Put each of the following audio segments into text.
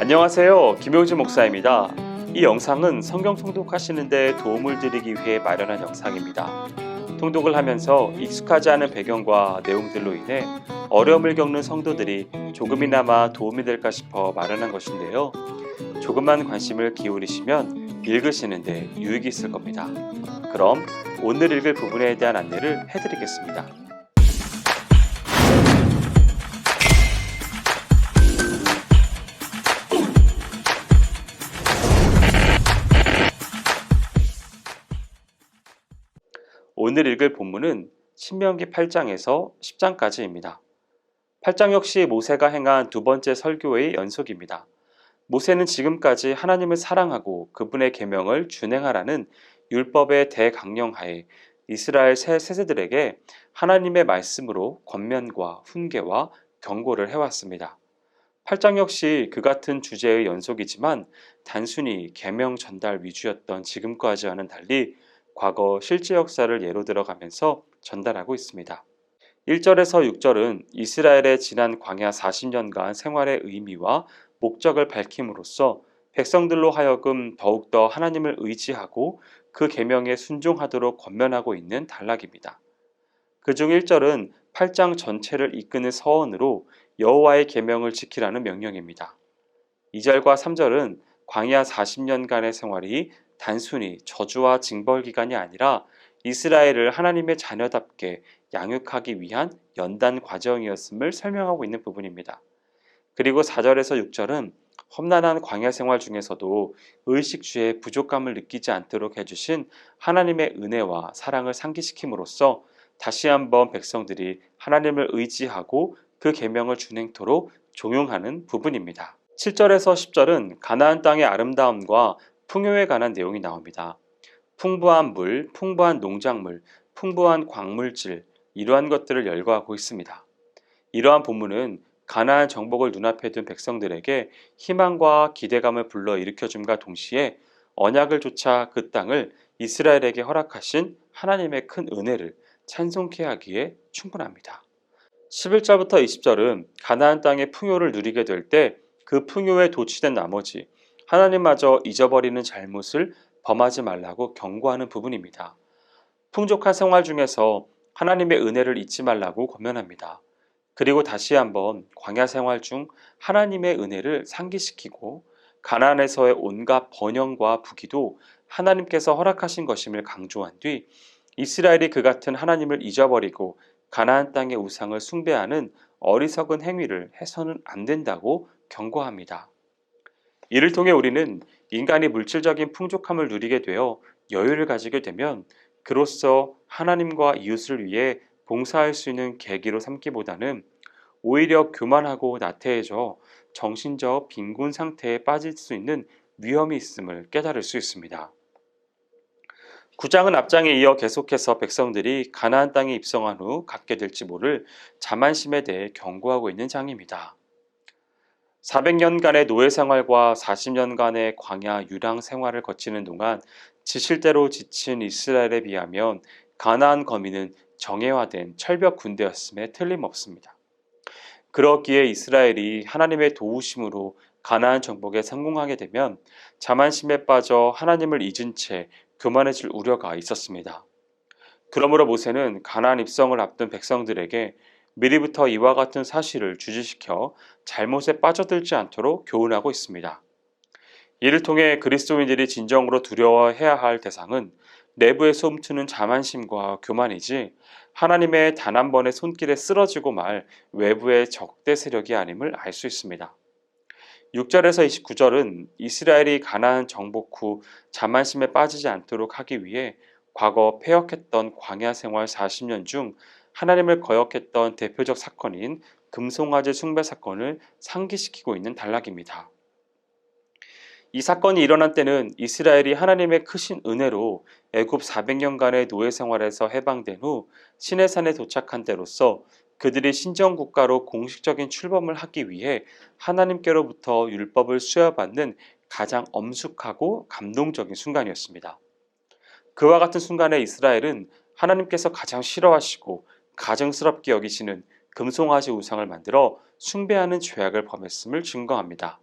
안녕하세요. 김효진 목사입니다. 이 영상은 성경 통독하시는 데 도움을 드리기 위해 마련한 영상입니다. 통독을 하면서 익숙하지 않은 배경과 내용들로 인해 어려움을 겪는 성도들이 조금이나마 도움이 될까 싶어 마련한 것인데요. 조금만 관심을 기울이시면 읽으시는 데 유익이 있을 겁니다. 그럼 오늘 읽을 부분에 대한 안내를 해드리겠습니다. 오늘 읽을 본문은 신명기 8장에서 10장까지입니다. 8장 역시 모세가 행한 두 번째 설교의 연속입니다. 모세는 지금까지 하나님을 사랑하고 그분의 계명을 준행하라는 율법의 대강령하에 이스라엘 새 세대들에게 하나님의 말씀으로 권면과 훈계와 경고를 해왔습니다. 8장 역시 그 같은 주제의 연속이지만 단순히 계명 전달 위주였던 지금까지와는 달리 과거 실제 역사를 예로 들어가면서 전달하고 있습니다. 1절에서 6절은 이스라엘의 지난 광야 40년간 생활의 의미와 목적을 밝힘으로써 백성들로 하여금 더욱더 하나님을 의지하고 그 계명에 순종하도록 권면하고 있는 단락입니다. 그중 1절은 8장 전체를 이끄는 서원으로 여호와의 계명을 지키라는 명령입니다. 2절과 3절은 광야 40년간의 생활이 단순히 저주와 징벌 기간이 아니라 이스라엘을 하나님의 자녀답게 양육하기 위한 연단 과정이었음을 설명하고 있는 부분입니다. 그리고 4절에서 6절은 험난한 광야 생활 중에서도 의식주의 부족감을 느끼지 않도록 해주신 하나님의 은혜와 사랑을 상기시킴으로써 다시 한번 백성들이 하나님을 의지하고 그 계명을 준행토록 종용하는 부분입니다. 7절에서 10절은 가나안 땅의 아름다움과 풍요에 관한 내용이 나옵니다. 풍부한 물, 풍부한 농작물, 풍부한 광물질, 이러한 것들을 열거하고 있습니다. 이러한 본문은 가나안 정복을 눈앞에 둔 백성들에게 희망과 기대감을 불러일으켜줌과 동시에 언약을 조차 그 땅을 이스라엘에게 허락하신 하나님의 큰 은혜를 찬송케 하기에 충분합니다. 11절부터 20절은 가나안 땅의 풍요를 누리게 될 때 그 풍요에 도취된 나머지 하나님마저 잊어버리는 잘못을 범하지 말라고 경고하는 부분입니다. 풍족한 생활 중에서 하나님의 은혜를 잊지 말라고 권면합니다. 그리고 다시 한번 광야 생활 중 하나님의 은혜를 상기시키고 가나안에서의 온갖 번영과 부귀도 하나님께서 허락하신 것임을 강조한 뒤 이스라엘이 그 같은 하나님을 잊어버리고 가나안 땅의 우상을 숭배하는 어리석은 행위를 해서는 안 된다고 경고합니다. 이를 통해 우리는 인간이 물질적인 풍족함을 누리게 되어 여유를 가지게 되면 그로써 하나님과 이웃을 위해 봉사할 수 있는 계기로 삼기보다는 오히려 교만하고 나태해져 정신적 빈곤 상태에 빠질 수 있는 위험이 있음을 깨달을 수 있습니다. 9장은 앞장에 이어 계속해서 백성들이 가나안 땅에 입성한 후 갖게 될지 모를 자만심에 대해 경고하고 있는 장입니다. 400년간의 노예 생활과 40년간의 광야 유랑 생활을 거치는 동안 지실대로 지친 이스라엘에 비하면 가나안 거민은 정예화된 철벽 군대였음에 틀림없습니다. 그렇기에 이스라엘이 하나님의 도우심으로 가나안 정복에 성공하게 되면 자만심에 빠져 하나님을 잊은 채 교만해질 우려가 있었습니다. 그러므로 모세는 가나안 입성을 앞둔 백성들에게 미리부터 이와 같은 사실을 주지시켜 잘못에 빠져들지 않도록 교훈하고 있습니다. 이를 통해 그리스도인들이 진정으로 두려워해야 할 대상은 내부에서 움트는 자만심과 교만이지 하나님의 단 한 번의 손길에 쓰러지고 말 외부의 적대 세력이 아님을 알 수 있습니다. 6절에서 29절은 이스라엘이 가나안 정복 후 자만심에 빠지지 않도록 하기 위해 과거 패역했던 광야 생활 40년 중 하나님을 거역했던 대표적 사건인 금송아지 숭배 사건을 상기시키고 있는 단락입니다. 이 사건이 일어난 때는 이스라엘이 하나님의 크신 은혜로 애굽 400년간의 노예 생활에서 해방된 후 시내산에 도착한 때로서 그들이 신정국가로 공식적인 출범을 하기 위해 하나님께로부터 율법을 수여받는 가장 엄숙하고 감동적인 순간이었습니다. 그와 같은 순간에 이스라엘은 하나님께서 가장 싫어하시고 가증스럽게 여기시는 금송아지 우상을 만들어 숭배하는 죄악을 범했음을 증거합니다.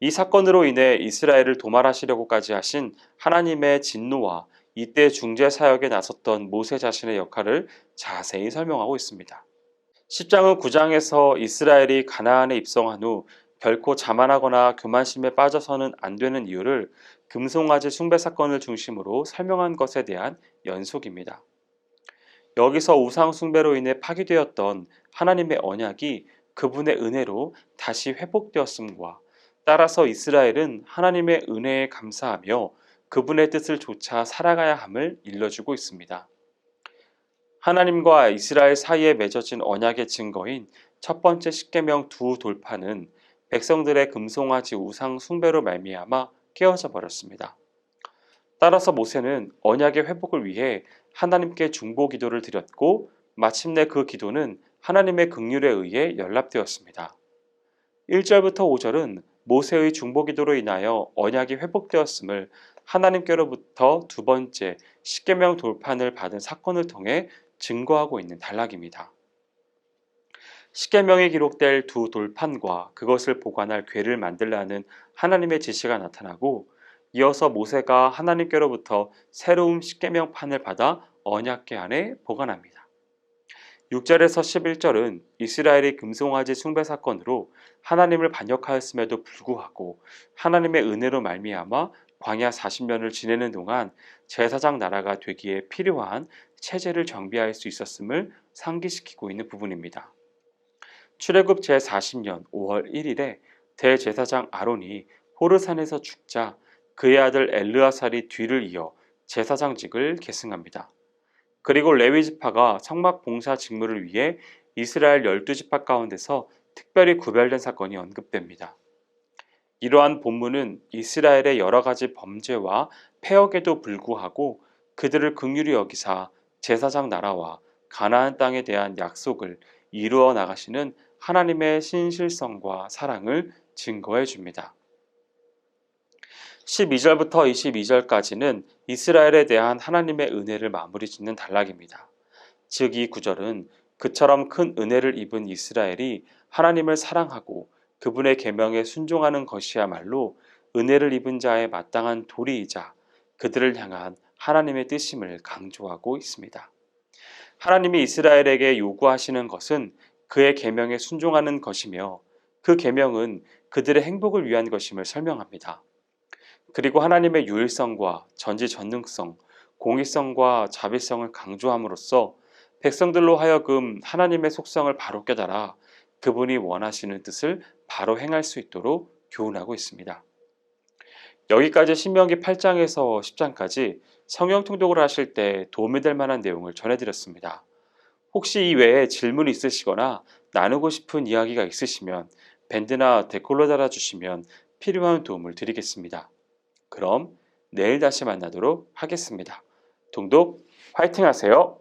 이 사건으로 인해 이스라엘을 도말하시려고까지 하신 하나님의 진노와 이때 중재 사역에 나섰던 모세 자신의 역할을 자세히 설명하고 있습니다. 10장은 9장에서 이스라엘이 가나안에 입성한 후 결코 자만하거나 교만심에 빠져서는 안 되는 이유를 금송아지 숭배 사건을 중심으로 설명한 것에 대한 연속입니다. 여기서 우상 숭배로 인해 파기되었던 하나님의 언약이 그분의 은혜로 다시 회복되었음과 따라서 이스라엘은 하나님의 은혜에 감사하며 그분의 뜻을 좇아 살아가야 함을 일러주고 있습니다. 하나님과 이스라엘 사이에 맺어진 언약의 증거인 첫 번째 십계명 두 돌파는 백성들의 금송아지 우상 숭배로 말미암아 깨어져 버렸습니다. 따라서 모세는 언약의 회복을 위해 하나님께 중보 기도를 드렸고 마침내 그 기도는 하나님의 긍휼에 의해 연락되었습니다. 1절부터 5절은 모세의 중보 기도로 인하여 언약이 회복되었음을 하나님께로부터 두 번째 십계명 돌판을 받은 사건을 통해 증거하고 있는 단락입니다. 십계명에 기록될 두 돌판과 그것을 보관할 궤를 만들라는 하나님의 지시가 나타나고 이어서 모세가 하나님께로부터 새로운 십계명판을 받아 언약궤 안에 보관합니다. 6절에서 11절은 이스라엘이 금송아지 숭배 사건으로 하나님을 반역하였음에도 불구하고 하나님의 은혜로 말미암아 광야 40년을 지내는 동안 제사장 나라가 되기에 필요한 체제를 정비할 수 있었음을 상기시키고 있는 부분입니다. 출애굽 제40년 5월 1일에 대제사장 아론이 호르산에서 죽자 그의 아들 엘르아살이 뒤를 이어 제사장직을 계승합니다. 그리고 레위 지파가 성막 봉사 직무를 위해 이스라엘 12지파 가운데서 특별히 구별된 사건이 언급됩니다. 이러한 본문은 이스라엘의 여러 가지 범죄와 패역에도 불구하고 그들을 긍휼히 여기사 제사장 나라와 가나안 땅에 대한 약속을 이루어 나가시는 하나님의 신실성과 사랑을 증거해 줍니다. 12절부터 22절까지는 이스라엘에 대한 하나님의 은혜를 마무리 짓는 단락입니다. 즉 이 구절은 그처럼 큰 은혜를 입은 이스라엘이 하나님을 사랑하고 그분의 계명에 순종하는 것이야말로 은혜를 입은 자의 마땅한 도리이자 그들을 향한 하나님의 뜻임을 강조하고 있습니다. 하나님이 이스라엘에게 요구하시는 것은 그의 계명에 순종하는 것이며 그 계명은 그들의 행복을 위한 것임을 설명합니다. 그리고 하나님의 유일성과 전지전능성, 공의성과 자비성을 강조함으로써 백성들로 하여금 하나님의 속성을 바로 깨달아 그분이 원하시는 뜻을 바로 행할 수 있도록 교훈하고 있습니다. 여기까지 신명기 8장에서 10장까지 성경 통독을 하실 때 도움이 될 만한 내용을 전해드렸습니다. 혹시 이 외에 질문이 있으시거나 나누고 싶은 이야기가 있으시면 밴드나 댓글로 달아주시면 필요한 도움을 드리겠습니다. 그럼 내일 다시 만나도록 하겠습니다. 동독 화이팅 하세요.